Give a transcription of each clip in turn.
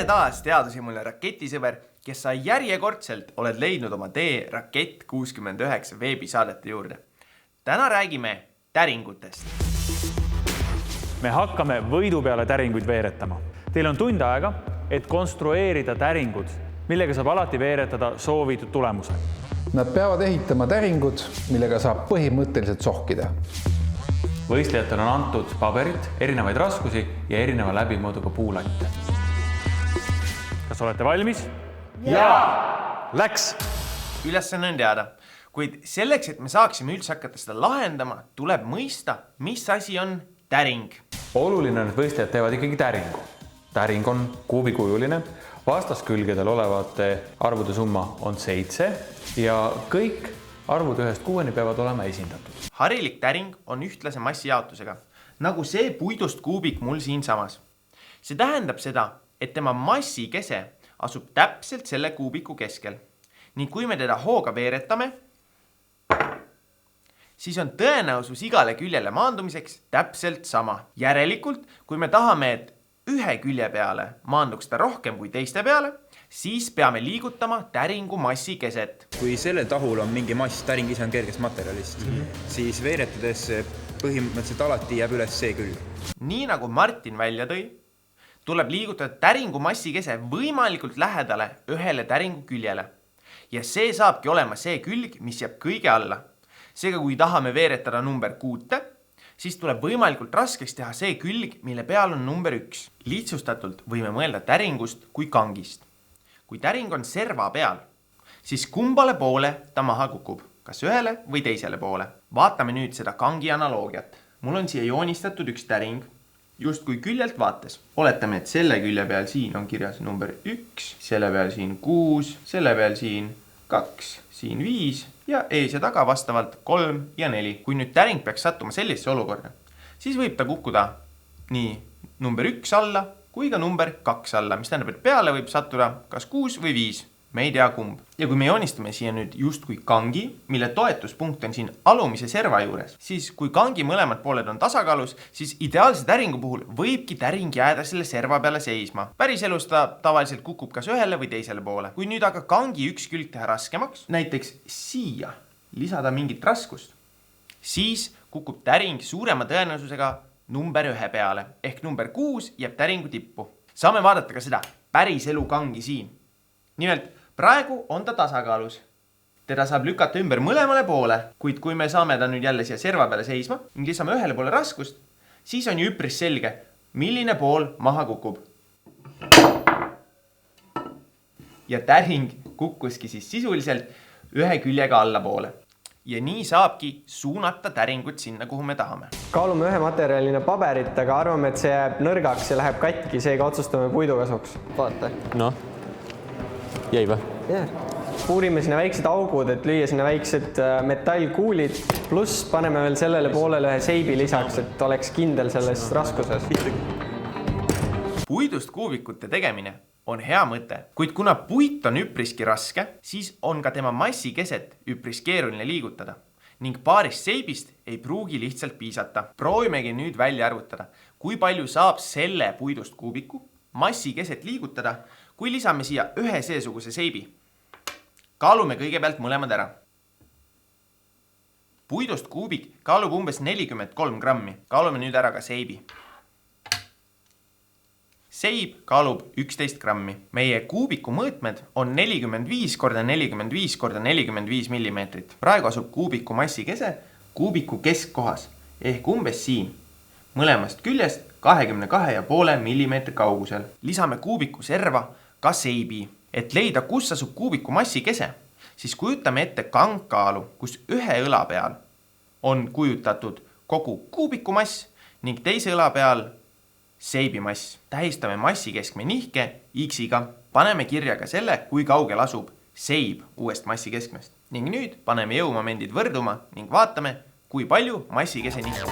tere taas teadushimuline raketisõber, kes sa järjekordselt oled leidnud oma tee Rakett 69 veebisaadete juurde. Täna räägime täringutest. Me hakkame võidu peale täringuid veeretama. Teil on tund aega, et konstrueerida täringud, millega saab alati veeretada soovitud tulemuse. Nad peavad ehitama täringud, millega saab põhimõtteliselt sohkida. Võistlejatel on antud paberit, erinevaid raskusi ja erineva läbimõõduga puulatte. Kas olete valmis? Jaa! Läks! Ülesanne on teada, kuid selleks, et me saaksime üldse hakata seda lahendama, tuleb mõista, mis asi on täring. Oluline on, et võistlejad teevad ikkagi täringu. Täring on kuubikujuline, vastaskülgedel olevate arvude summa on 7 ja kõik arvud 1-6 peavad olema esindatud. Harilik täring on ühtlase massijaotusega, nagu see puidust kuubik mul siin samas. See tähendab seda, et tema massikese asub täpselt selle kuubiku keskel. Ning kui me teda hooga veeretame, siis on tõenäosus igale küljele maandumiseks täpselt sama. Järelikult, kui me tahame, et ühe külje peale maanduks ta rohkem kui teiste peale, siis peame liigutama täringu massi keset. Kui sellel tahul on mingi mass, täring ise on kergest materjalist, siis veeretades põhimõtteliselt alati jääb üles see külg. Nii nagu Martin välja tõi, tuleb liigutada täringu massi kese võimalikult lähedale ühele täringu küljele. Ja see saabki olema see külg, mis jääb kõige alla. Seega kui tahame veeretada number 6, siis tuleb võimalikult raskeks teha see külg, mille peal on number 1. Lihtsustatult võime mõelda täringust kui kangist. Kui täring on serva peal, siis kumbale poole ta maha kukub, kas ühele või teisele poole. Vaatame nüüd seda kangi analoogiat. Mul on siia joonistatud üks täring, just kui küljelt vaates. Oletame, et selle külje peal siin on kirjas number 1, selle peal siin 6, selle peal siin 2, siin 5 ja ees ja taga vastavalt 3 ja 4. Kui nüüd täring peaks sattuma sellisesse olukorda, siis võib ta kukkuda nii number 1 alla kui ka number 2 alla, mis tähendab, et peale võib sattuda kas 6 või 5. Me ei tea kumb. Ja kui me joonistame siia nüüd just kui kangi, mille toetuspunkt on siin alumise serva juures, siis kui kangi mõlemad pooled on tasakaalus, siis ideaalse täringu puhul võibki täring jääda selle serva peale seisma. Päriselus ta tavaliselt kukub kas ühele või teisele poole. Kui nüüd aga kangi üks külg teha raskemaks, näiteks siia lisada mingit raskust, siis kukub täring suurema tõenäosusega number 1 peale, ehk number 6 jääb täringu tippu. Saame vaadata ka seda päriselu kangi siin. Nimelt, praegu on ta tasakaalus. Teda saab lükata ümber mõlemale poole, kuid kui me saame ta nüüd jälle siia serva peale seisma ning lisame ühele poole raskust, siis on ju üpris selge, milline pool maha kukub. Ja täring kukkuski siis sisuliselt ühe küljega allapoole. Ja nii saabki suunata täringut sinna, kuhu me tahame. Kaalume ühe materjalina paberit, aga arvame, et see jääb nõrgaks ja läheb katki, seega otsustame puidu kasuks. Vaata. No, jäi või? Jah. Puurime sinna väiksed augud, et lüüa sinna väiksed metallkuulid, pluss paneme veel sellele poolele ühe seibi lisaks, et oleks kindel selles raskuses. Puidust kuubikute tegemine on hea mõte, kuid kuna puit on üpriski raske, siis on ka tema massi keset üpris keeruline liigutada ning paarist seibist ei pruugi lihtsalt piisata. Proovimegi nüüd välja arvutada, kui palju saab selle puidust kuubiku massi keset liigutada, kui lisame siia ühe seesuguse seibi. Kaalume kõigepealt mõlemad ära. Puidust kuubik kaalub umbes 43 grammi. Kaalume nüüd ära ka seibi. Seib kaalub 11 grammi. Meie kuubiku mõõtmed on 45 x 45 x 45 millimeetrit. Praegu asub kuubiku massi kese kuubiku keskkohas ehk umbes siin. Mõlemast küljest 22,5 millimeetri kaugusel. Lisame kuubiku serva ka seibi. Et leida, kus asub kuubiku massi kese, siis kujutame ette kangkaalu, kus ühe õla peal on kujutatud kogu kuubiku mass ning teise õla peal seibimass. Tähistame massi keskme nihke X-iga. Paneme kirja ka selle, kui kaugel asub seib uuest massi keskmest. Ning nüüd paneme jõumomendid võrduma ning vaatame, kui palju massi kese nihke.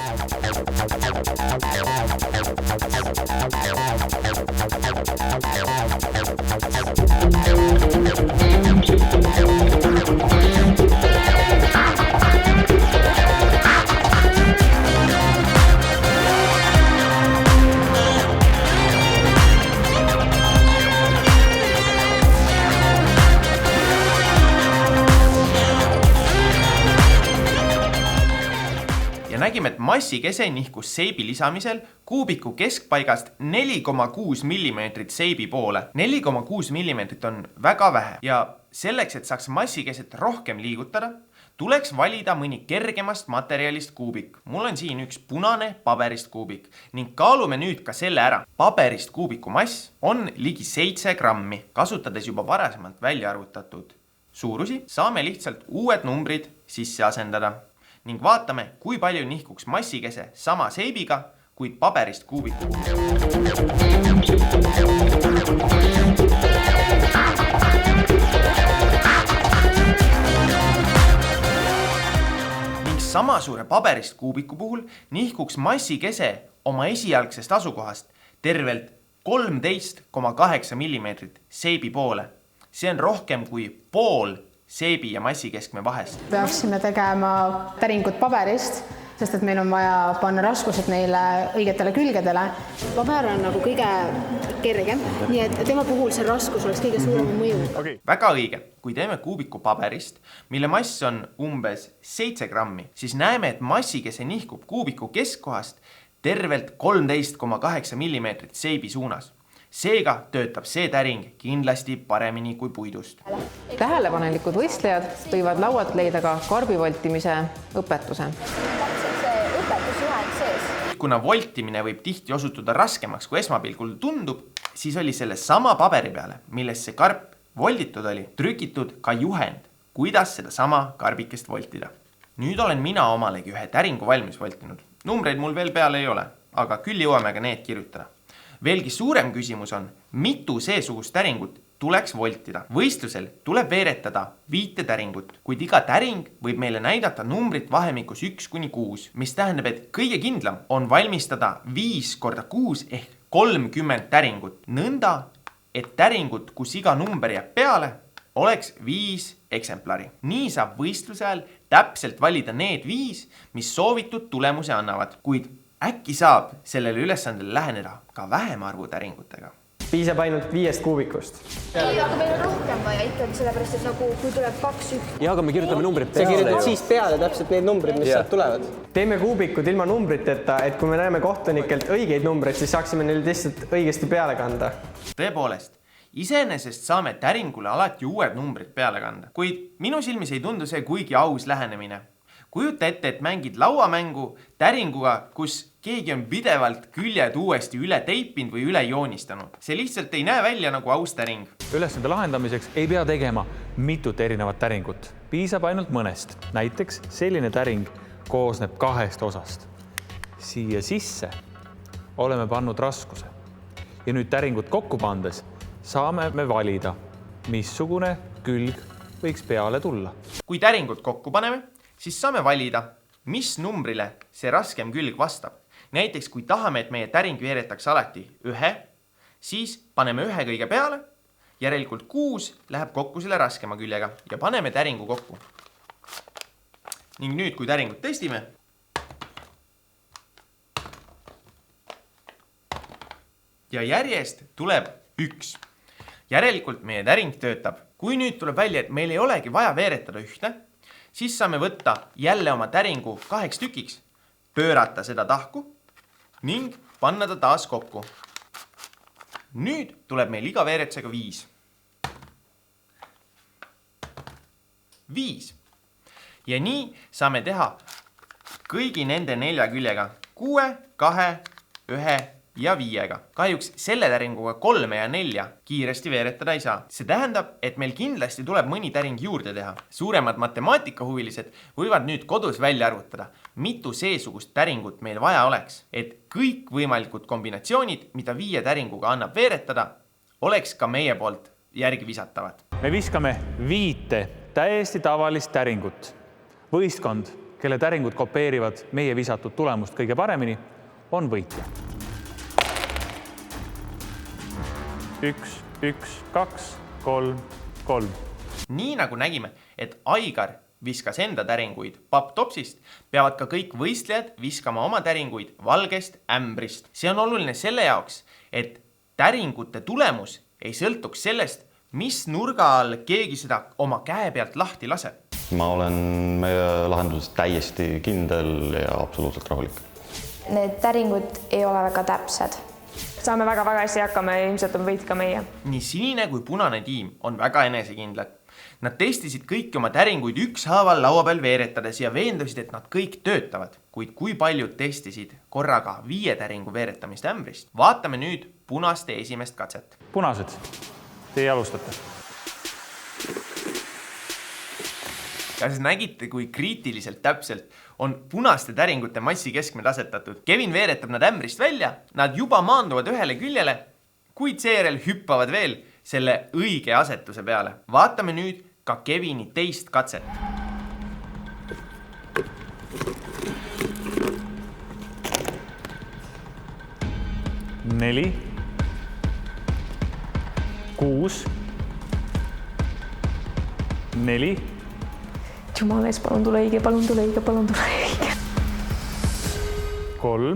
nägime, et massikese nihkus seibi lisamisel kuubiku keskpaigast 4,6 mm seibi poole. 4,6 mm on väga vähe ja selleks, et saaks massikeset rohkem liigutada, tuleks valida mõni kergemast materjalist kuubik. Mul on siin üks punane paberist kuubik ning kaalume nüüd ka selle ära. Paberist kuubiku mass on ligi 7 grammi. Kasutades juba varasemalt välja arvutatud suurusi, saame lihtsalt uued numbrid sisse asendada ning vaatame, kui palju nihkuks massikese sama seibiga, kuid paberist kuubiku. Sama suure paberist kuubiku puhul nihkuks massikese oma esialgsest asukohast tervelt 13,8 mm seibi poole. See on rohkem kui pool seibi ja massikeskme vahest. Peaksime tegema täringut paberist, sest et meil on vaja panna raskused neile õigetele külgedele. Paber on nagu kõige kergem, nii et tema puhul see raskus oleks kõige suurem mõju. Väga õige. Kui teeme kuubiku paberist, mille mass on umbes 7 grammi, siis näeme, et massikese nihkub kuubiku keskkohast tervelt 13,8 mm seibi suunas. Seega töötab see täring kindlasti paremini kui puidust. Tähelepanelikud võistlejad võivad laualt leida ka karbivoltimise õpetuse. Kuna voltimine võib tihti osutuda raskemaks, kui esmapilgul tundub, siis oli selle sama paberi peale, milles see karp volditud oli, trükitud ka juhend, kuidas seda sama karbikest voltida. Nüüd olen mina omalegi ühe täringu valmis voltinud. Numbreid mul veel peale ei ole, aga küll jõuame ka need kirjutada. Veelgi suurem küsimus on, mitu seesugust täringut tuleks voltida. Võistlusel tuleb veeretada 5 täringut, kuid iga täring võib meile näidata numbrit vahemikus 1–6, mis tähendab, et kõige kindlam on valmistada 5 × 6 ehk 30 täringut. Nõnda, et täringut, kus iga number jääb peale, oleks 5 eksemplari. Nii saab võistluse ajal täpselt valida need 5, mis soovitud tulemuse annavad, kuid äkki saab sellele ülesandele läheneda ka vähem arvu täringutega. Piisab ainult 5 kuubikust. Ei, aga meil on rohkem vaja ikkagi, sellepärast, et nagu kui tuleb 2 üht. Ja, aga me kirjutame numbrid Sa peale. kirjutad siis peale täpselt need numbrid, mis sealt tulevad. Teeme kuubikud ilma numbriteta, et kui me näeme kohtunikelt õigeid numbreid, siis saaksime neil lihtsalt õigesti peale kanda. Tõepoolest, iseenesest saame täringule alati uued numbrid peale kanda, kuid minu silmis ei tundu see kuigi aus lähenemine. Kujuta ette, et mängid lauamängu täringuga, kus keegi on pidevalt küljed uuesti üle teipinud või üle joonistanud. See lihtsalt ei näe välja nagu aus täring. Ülesande lahendamiseks ei pea tegema mitut erinevat täringut. Piisab ainult mõnest. Näiteks selline täring koosneb 2 osast. Siia sisse oleme pannud raskuse. Ja nüüd täringut kokku pandes saame me valida, missugune külg võiks peale tulla. Kui täringut kokku paneme, siis saame valida, mis numbrile see raskem külg vastab. Näiteks, kui tahame, et meie täring veeretaks alati 1, siis paneme 1 kõige peale, järelikult 6 läheb kokku selle raskema küljega ja paneme täringu kokku. Ning nüüd, kui täringut testime, ja järjest tuleb 1. Järelikult meie täring töötab. Kui nüüd tuleb välja, et meil ei olegi vaja veeretada 1, siis saame võtta jälle oma täringu 2 tükiks, pöörata seda tahku ning panna ta taas kokku. Nüüd tuleb meil iga veeretusega 5. 5. Ja nii saame teha kõigi nende 4 küljega 6, 2, 1 ja 5. Kahjuks selle täringuga 3 ja 4 kiiresti veeretada ei saa. See tähendab, et meil kindlasti tuleb mõni täring juurde teha. Suuremad matemaatikahuvilised võivad nüüd kodus välja arvutada, mitu seesugust täringut meil vaja oleks, et kõik võimalikud kombinatsioonid, mida 5 täringuga annab veeretada, oleks ka meie poolt järgi visatavad. Me viskame 5 täiesti tavalist täringut. Võistkond, kelle täringud kopeerivad meie visatud tulemust kõige paremini, on võitja. 1, 1, 2, 3, 3. Nii nagu nägime, et Aigar viskas enda täringuid papptopsist, peavad ka kõik võistlejad viskama oma täringuid valgest ämbrist. See on oluline selle jaoks, et täringute tulemus ei sõltuks sellest, mis nurga all keegi seda oma käe pealt lahti laseb. ma olen meie lahenduses täiesti kindel ja absoluutselt rahulik. Need täringud ei ole väga täpsed. Saame väga-väga hästi hakkama ja ilmselt on võit ka meie. Nii sinine kui punane tiim on väga enesekindlad. Nad testisid kõiki oma täringuid ükshaaval laua peal veeretades ja veendusid, et nad kõik töötavad. Kuid kui paljud testisid korraga 5 täringu veeretamist ämbrist? Vaatame nüüd punaste esimest katset. Punased, teie alustate. Kas nägite, kui kriitiliselt täpselt on punaste täringute massi keskmed asetatud? Kevin veeretab nad ämbrist välja, nad juba maanduvad ühele küljele, kuid seejärel hüppavad veel selle õige asetuse peale. Vaatame nüüd ka Kevini teist katset. Neli, 6, 4. Jumal ees, palun tule õige, palun tule õige, palun tule õige. 3.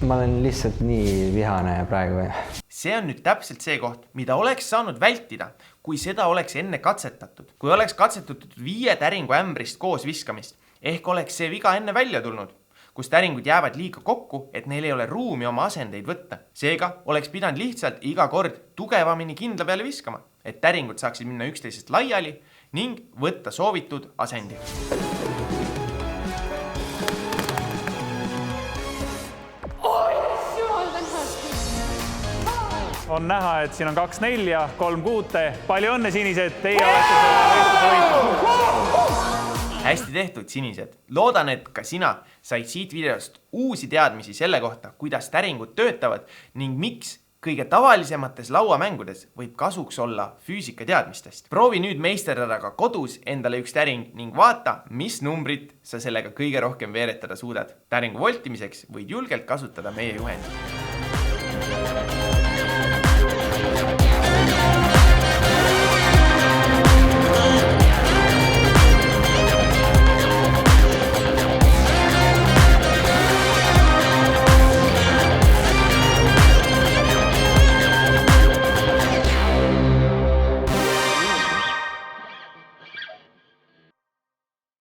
Ma olen lihtsalt nii vihane praegu. See on nüüd täpselt see koht, mida oleks saanud vältida, kui seda oleks enne katsetatud. Kui oleks katsetatud 5 täringu ämbrist koos viskamist, ehk oleks see viga enne välja tulnud, kus täringud jäävad liiga kokku, et neil ei ole ruumi oma asendeid võtta. Seega oleks pidanud lihtsalt iga kord tugevamini kindla peale viskama, et täringud saaksid minna üksteisest laiali ning võtta soovitud asendi. On näha, et siin on 2 4, 3 6. Palju õnne, sinised, teie olete selle võistluse. Hästi tehtud, sinised. Loodan, et ka sina said siit videost uusi teadmisi selle kohta, kuidas täringud töötavad ning miks kõige tavalisemates lauamängudes võib kasuks olla füüsika teadmistest. Proovi nüüd meisterdada ka kodus endale üks täring ning vaata, mis numbrit sa sellega kõige rohkem veeretada suudad. Täringu voltimiseks võid julgelt kasutada meie juhendi.